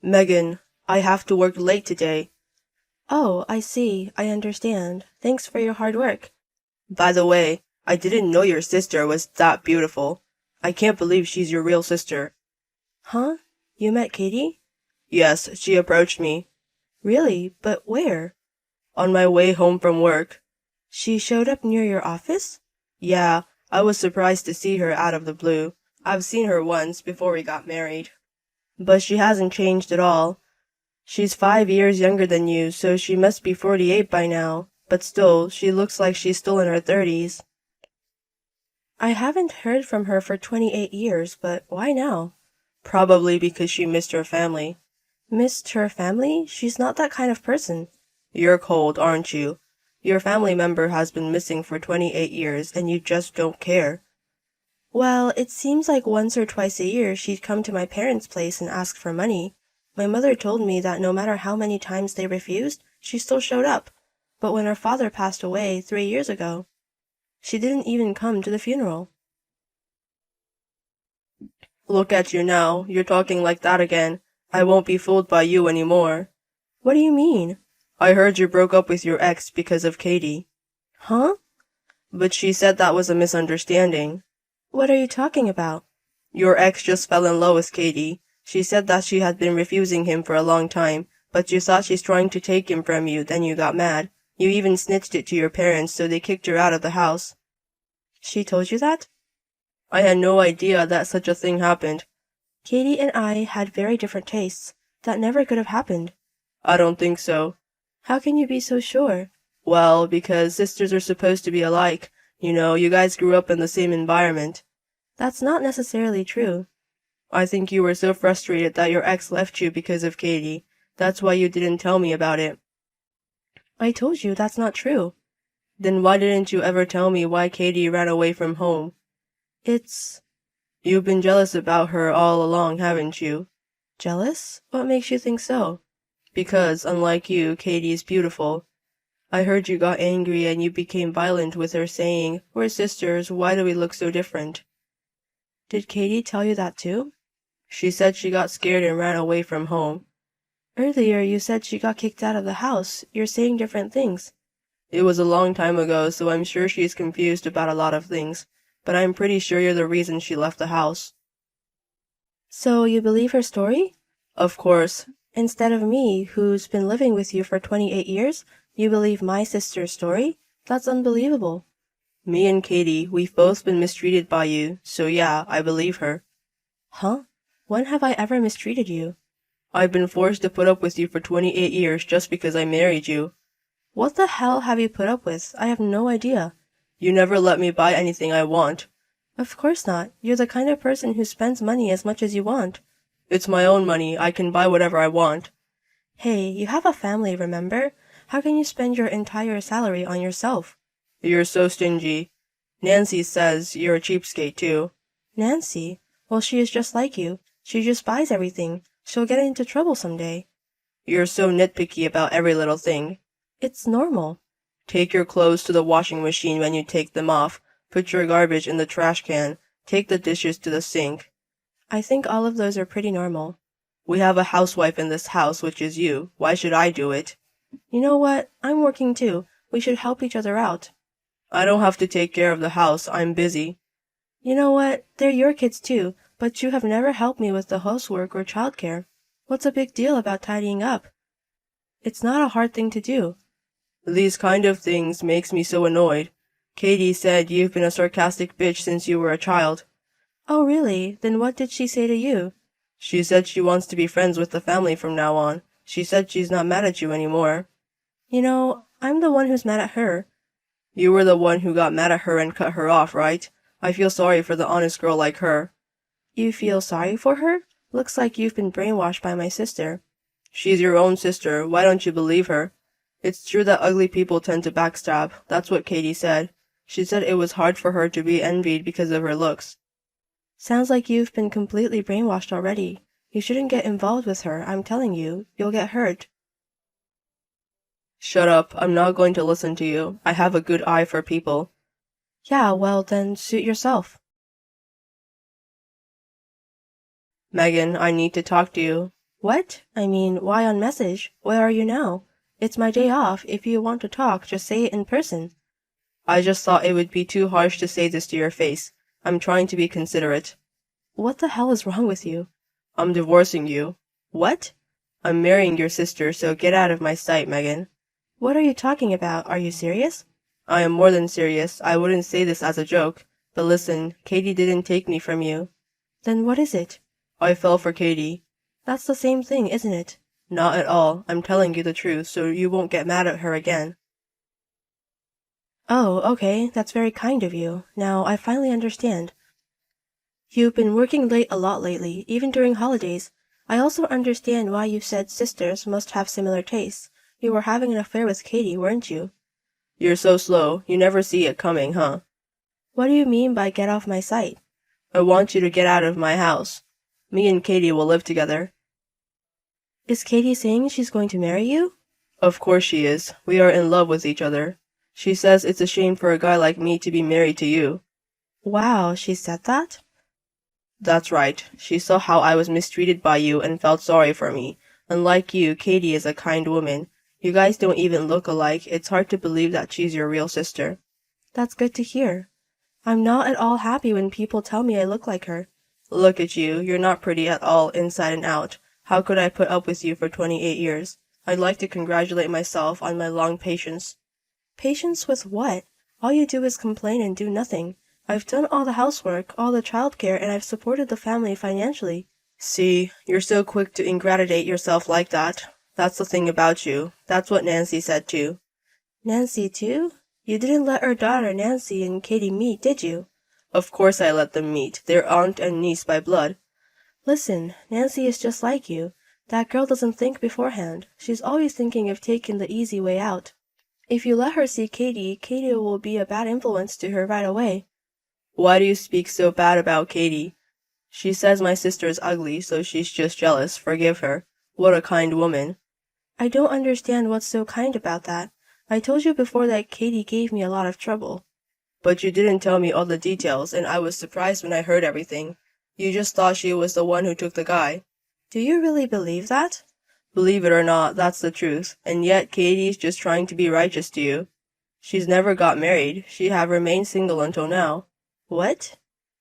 Megan, I have to work late today. Oh, I see. I understand. Thanks for your hard work. By the way, I didn't know your sister was that beautiful. I can't believe she's your real sister. Huh? You met Katie? Yes, she approached me. Really? But where? On my way home from work. She showed up near your office? Yeah, I was surprised to see her out of the blue. I've seen her once before we got married. But she hasn't changed at all. She's 5 years younger than you, so she must be 48 by now. But still, she looks like she's still in her 30s. I haven't heard from her for 28 years, but why now? Probably because she missed her family. Missed her family? She's not that kind of person. You're cold, aren't you? Your family member has been missing for 28 years and you just don't care. Well, it seems like once or twice a year she'd come to my parents' place and ask for money. My mother told me that no matter how many times they refused, she still showed up. But when her father passed away 3 years ago, she didn't even come to the funeral. Look at you now, you're talking like that again. I won't be fooled by you anymore. What do you mean? I heard you broke up with your ex because of Katie. Huh? But she said that was a misunderstanding. What are you talking about? Your ex just fell in love with Katie. She said that she had been refusing him for a long time, but you thought she's trying to take him from you, then you got mad. You even snitched it to your parents, so they kicked her out of the house. She told you that? I had no idea that such a thing happened. Katie and I had very different tastes. That never could have happened. I don't think so. How can you be so sure? Well, because sisters are supposed to be alike. You know, you guys grew up in the same environment. That's not necessarily true. I think you were so frustrated that your ex left you because of Katie. That's why you didn't tell me about it. I told you that's not true. Then why didn't you ever tell me why Katie ran away from home? It's... You've been jealous about her all along, haven't you? Jealous? What makes you think so? Because, unlike you, Katie's beautiful. I heard you got angry and you became violent with her saying, "We're sisters, why do we look so different?" Did Katie tell you that too? She said she got scared and ran away from home. Earlier you said she got kicked out of the house. You're saying different things. It was a long time ago, so I'm sure she's confused about a lot of things. But I'm pretty sure you're the reason she left the house. So you believe her story? Of course. Instead of me, who's been living with you for 28 years, you believe my sister's story? That's unbelievable. Me and Katie, we've both been mistreated by you, so yeah, I believe her. Huh? When have I ever mistreated you? I've been forced to put up with you for 28 years just because I married you. What the hell have you put up with? I have no idea. You never let me buy anything I want. Of course not. You're the kind of person who spends money as much as you want. It's my own money. I can buy whatever I want. Hey, you have a family, remember? How can you spend your entire salary on yourself? You're so stingy. Nancy says you're a cheapskate too. Nancy? Well, she is just like you. She just buys everything. She'll get into trouble someday. You're so nitpicky about every little thing. It's normal. Take your clothes to the washing machine when you take them off. Put your garbage in the trash can. Take the dishes to the sink. I think all of those are pretty normal. We have a housewife in this house, which is you. Why should I do it? You know what? I'm working too. We should help each other out. I don't have to take care of the house. I'm busy. You know what? They're your kids too, but you have never helped me with the housework or childcare. What's a big deal about tidying up? It's not a hard thing to do. These kind of things makes me so annoyed. Katie said you've been a sarcastic bitch since you were a child. Oh, really? Then what did she say to you? She said she wants to be friends with the family from now on. She said she's not mad at you anymore. You know, I'm the one who's mad at her. You were the one who got mad at her and cut her off, right? I feel sorry for the honest girl like her. You feel sorry for her? Looks like you've been brainwashed by my sister. She's your own sister. Why don't you believe her? It's true that ugly people tend to backstab. That's what Katie said. She said it was hard for her to be envied because of her looks. Sounds like you've been completely brainwashed already. You shouldn't get involved with her, I'm telling you. You'll get hurt. Shut up. I'm not going to listen to you. I have a good eye for people. Yeah, well then, suit yourself. Megan, I need to talk to you. What? I mean, why on message? Where are you now? It's my day off. If you want to talk, just say it in person. I just thought it would be too harsh to say this to your face. I'm trying to be considerate. What the hell is wrong with you? I'm divorcing you. What? I'm marrying your sister, so get out of my sight, Megan. What are you talking about? Are you serious? I am more than serious. I wouldn't say this as a joke. But listen, Katie didn't take me from you. Then what is it? I fell for Katie. That's the same thing, isn't it? Not at all. I'm telling you the truth, so you won't get mad at her again. Oh, okay. That's very kind of you. Now, I finally understand. You've been working late a lot lately, even during holidays. I also understand why you said sisters must have similar tastes. You were having an affair with Katie, weren't you? You're so slow. You never see it coming, huh? What do you mean by get off my sight? I want you to get out of my house. Me and Katie will live together. Is Katie saying she's going to marry you? Of course she is. We are in love with each other. She says it's a shame for a guy like me to be married to you. Wow, she said that? That's right. She saw how I was mistreated by you and felt sorry for me. Unlike you, Katie is a kind woman. You guys don't even look alike. It's hard to believe that she's your real sister. That's good to hear. I'm not at all happy when people tell me I look like her. Look at you. You're not pretty at all, inside and out. How could I put up with you for 28 years? I'd like to congratulate myself on my long patience. Patience with what? All you do is complain and do nothing. I've done all the housework, all the childcare, and I've supported the family financially. See, you're so quick to ingratiate yourself like that. That's the thing about you. That's what Nancy said too. Nancy too? You didn't let her daughter Nancy and Katie meet, did you? Of course I let them meet. They're aunt and niece by blood. Listen, Nancy is just like you. That girl doesn't think beforehand. She's always thinking of taking the easy way out. If you let her see Katie, Katie will be a bad influence to her right away. Why do you speak so bad about Katie? She says my sister is ugly, so she's just jealous. Forgive her. What a kind woman. I don't understand what's so kind about that. I told you before that Katie gave me a lot of trouble. But you didn't tell me all the details, and I was surprised when I heard everything. You just thought she was the one who took the guy. Do you really believe that? Believe it or not, that's the truth. And yet Katie's just trying to be righteous to you. She's never got married. She have remained single until now. What?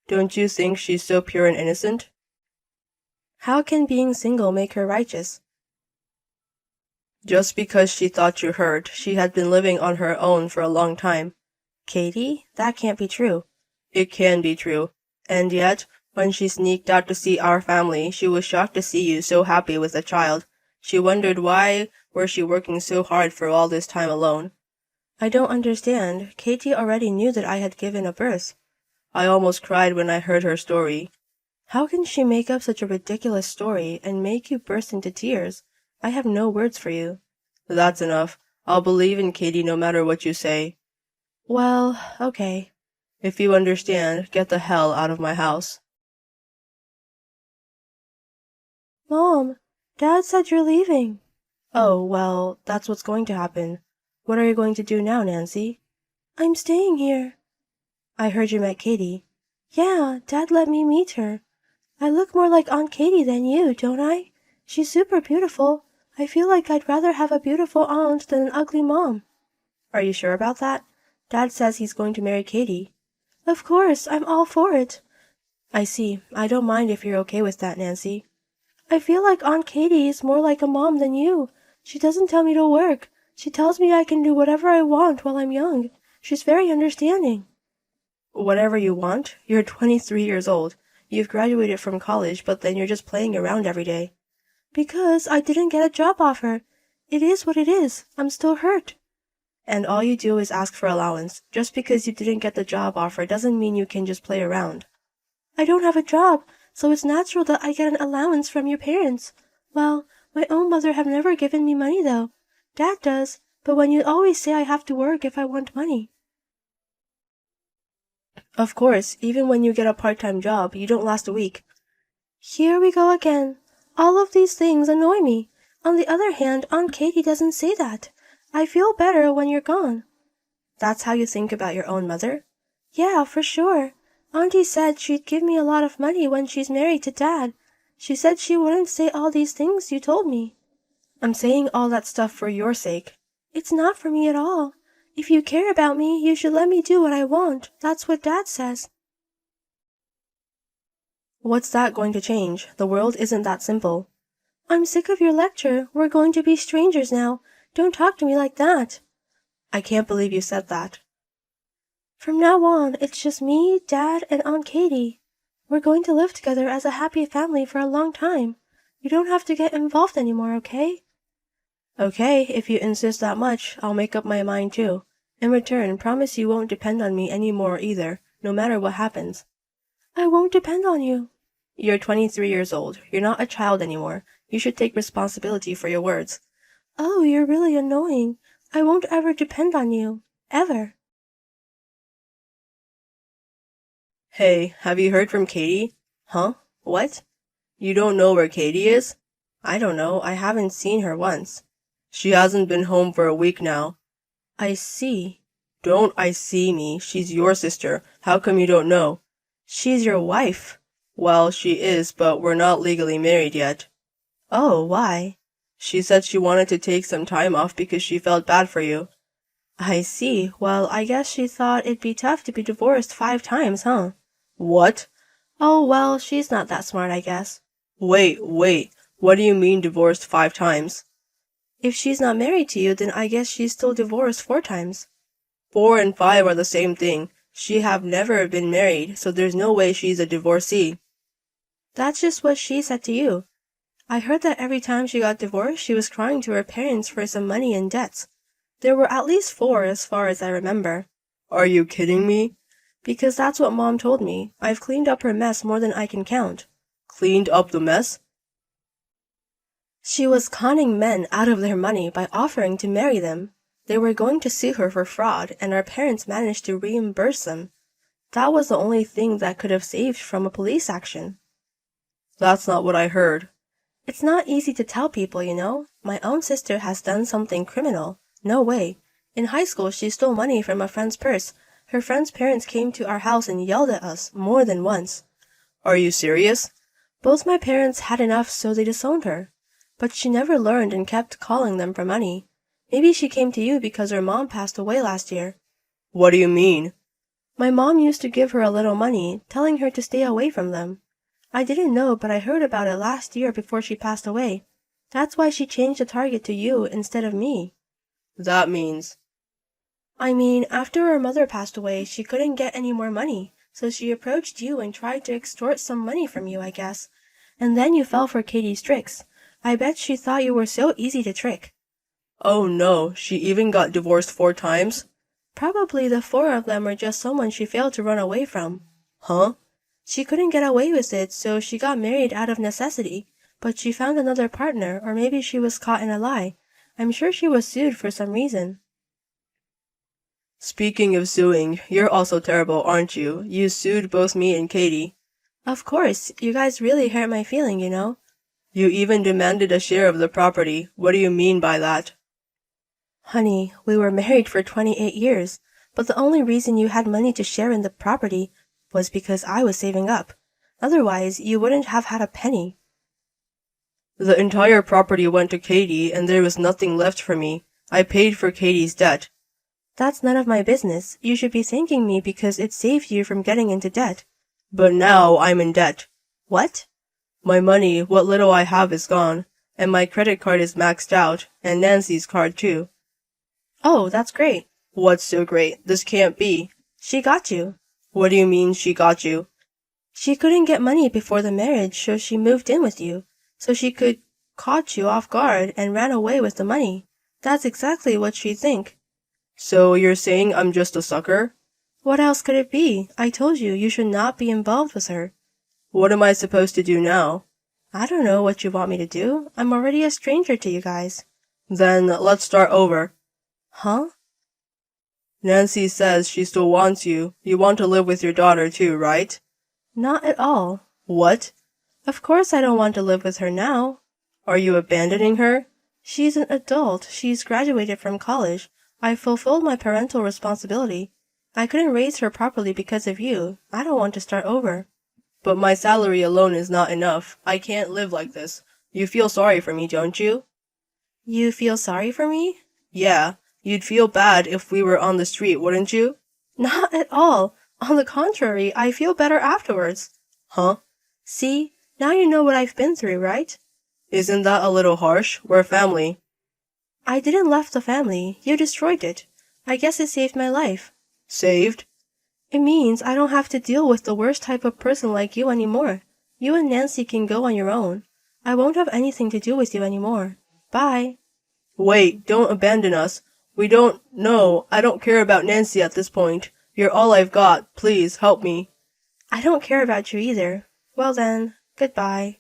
Don't you think she's so pure and innocent? How can being single make her righteous? Just because she thought you hurt. She had been living on her own for a long time. Katie? That can't be true. It can be true. And yet, when she sneaked out to see our family, she was shocked to see you so happy with a child. She wondered why were she working so hard for all this time alone. I don't understand. Katie already knew that I had given a birth. I almost cried when I heard her story. How can she make up such a ridiculous story and make you burst into tears? I have no words for you. That's enough. I'll believe in Katie no matter what you say. Well, okay. If you understand, get the hell out of my house. Mom, Dad said you're leaving. Oh, well, that's what's going to happen. What are you going to do now, Nancy? I'm staying here. I heard you met Katie. Yeah, Dad let me meet her. I look more like Aunt Katie than you, don't I? She's super beautiful. I feel like I'd rather have a beautiful aunt than an ugly mom. Are you sure about that? Dad says he's going to marry Katie. Of course, I'm all for it. I see. I don't mind if you're okay with that, Nancy. I feel like Aunt Katie is more like a mom than you. She doesn't tell me to work. She tells me I can do whatever I want while I'm young. She's very understanding. Whatever you want? You're 23 years old. You've graduated from college, but then you're just playing around every day. Because I didn't get a job offer. It is what it is. I'm still hurt. And all you do is ask for allowance. Just because you didn't get the job offer doesn't mean you can just play around. I don't have a job, so it's natural that I get an allowance from your parents. Well, my own mother have never given me money, though. Dad does, but when you always say I have to work if I want money. Of course, even when you get a part-time job, you don't last a week. Here we go again. All of these things annoy me. On the other hand, Aunt Katie doesn't say that. I feel better when you're gone. That's how you think about your own mother? Yeah, for sure. Auntie said she'd give me a lot of money when she's married to Dad. She said she wouldn't say all these things you told me. I'm saying all that stuff for your sake. It's not for me at all. If you care about me, you should let me do what I want. That's what Dad says. What's that going to change? The world isn't that simple. I'm sick of your lecture. We're going to be strangers now. Don't talk to me like that. I can't believe you said that. From now on, it's just me, Dad, and Aunt Katie. We're going to live together as a happy family for a long time. You don't have to get involved anymore, okay? Okay, if you insist that much, I'll make up my mind too. In return, promise you won't depend on me anymore either, no matter what happens. I won't depend on you. You're 23 years old. You're not a child anymore. You should take responsibility for your words. Oh, you're really annoying. I won't ever depend on you. Ever. Hey, have you heard from Katie? Huh? What? You don't know where Katie is? I don't know. I haven't seen her once. She hasn't been home for a week now. I see. Don't I see me. She's your sister. How come you don't know? She's your wife. Well, she is, but we're not legally married yet. Oh, why? She said she wanted to take some time off because she felt bad for you. I see. Well, I guess she thought it'd be tough to be divorced 5 times, huh? What? Oh, well, she's not that smart, I guess. Wait. What do you mean divorced 5 times? If she's not married to you, then I guess she's still divorced 4 times. 4 and 5 are the same thing. She have never been married, so there's no way she's a divorcee. That's just what she said to you. I heard that every time she got divorced, she was crying to her parents for some money and debts. There were at least 4 as far as I remember. Are you kidding me? Because that's what Mom told me. I've cleaned up her mess more than I can count. Cleaned up the mess? She was conning men out of their money by offering to marry them. They were going to sue her for fraud, and our parents managed to reimburse them. That was the only thing that could have saved from a police action. That's not what I heard. It's not easy to tell people, you know. My own sister has done something criminal. No way. In high school, she stole money from a friend's purse. Her friend's parents came to our house and yelled at us more than once. Are you serious? Both my parents had enough, so they disowned her. But she never learned and kept calling them for money. Maybe she came to you because her mom passed away last year. What do you mean? My mom used to give her a little money, telling her to stay away from them. I didn't know, but I heard about it last year before she passed away. That's why she changed the target to you instead of me. That means... I mean, after her mother passed away, she couldn't get any more money, so she approached you and tried to extort some money from you, I guess. And then you fell for Katie's tricks. I bet she thought you were so easy to trick. Oh no, she even got divorced 4 times? Probably the 4 of them were just someone she failed to run away from. Huh? She couldn't get away with it, so she got married out of necessity. But she found another partner, or maybe she was caught in a lie. I'm sure she was sued for some reason. Speaking of suing, you're also terrible, aren't you? You sued both me and Katie. Of course, you guys really hurt my feeling, you know. You even demanded a share of the property. What do you mean by that? Honey, we were married for 28 years, but the only reason you had money to share in the property was because I was saving up. Otherwise, you wouldn't have had a penny. The entire property went to Katie, and there was nothing left for me. I paid for Katie's debt. That's none of my business. You should be thanking me because it saved you from getting into debt. But now I'm in debt. What? My money, what little I have, is gone, and my credit card is maxed out, and Nancy's card too. Oh, that's great. What's so great? This can't be. She got you. What do you mean she got you? She couldn't get money before the marriage, so she moved in with you, so she could caught you off guard and ran away with the money. That's exactly what she'd think. So you're saying I'm just a sucker? What else could it be? I told you you should not be involved with her. What am I supposed to do now? I don't know what you want me to do. I'm already a stranger to you guys. Then let's start over. Huh? Nancy says she still wants you. You want to live with your daughter too, right? Not at all. What? Of course I don't want to live with her now. Are you abandoning her? She's an adult. She's graduated from college. I fulfilled my parental responsibility. I couldn't raise her properly because of you. I don't want to start over. But my salary alone is not enough. I can't live like this. You feel sorry for me, don't you? You feel sorry for me? Yeah, you'd feel bad if we were on the street, wouldn't you? Not at all. On the contrary, I feel better afterwards. Huh? See, now you know what I've been through, right? Isn't that a little harsh? We're family. I didn't left the family. You destroyed it. I guess it saved my life. Saved? It means I don't have to deal with the worst type of person like you anymore. You and Nancy can go on your own. I won't have anything to do with you anymore. Bye. Wait, don't abandon us. We don't know. I don't care about Nancy at this point. You're all I've got. Please, help me. I don't care about you either. Well then, goodbye.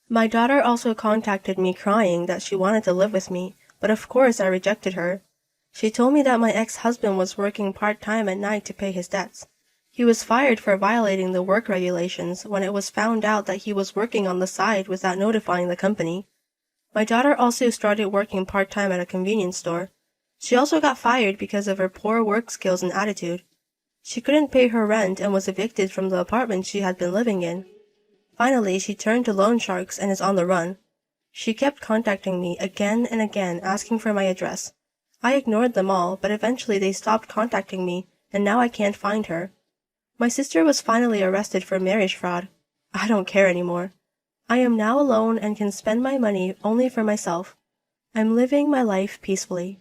My daughter also contacted me crying that she wanted to live with me, but of course I rejected her. She told me that my ex-husband was working part-time at night to pay his debts. He was fired for violating the work regulations when it was found out that he was working on the side without notifying the company. My daughter also started working part-time at a convenience store. She also got fired because of her poor work skills and attitude. She couldn't pay her rent and was evicted from the apartment she had been living in. Finally, she turned to loan sharks and is on the run. She kept contacting me again and again asking for my address. I ignored them all, but eventually they stopped contacting me, and now I can't find her. My sister was finally arrested for marriage fraud. I don't care anymore. I am now alone and can spend my money only for myself. I'm living my life peacefully.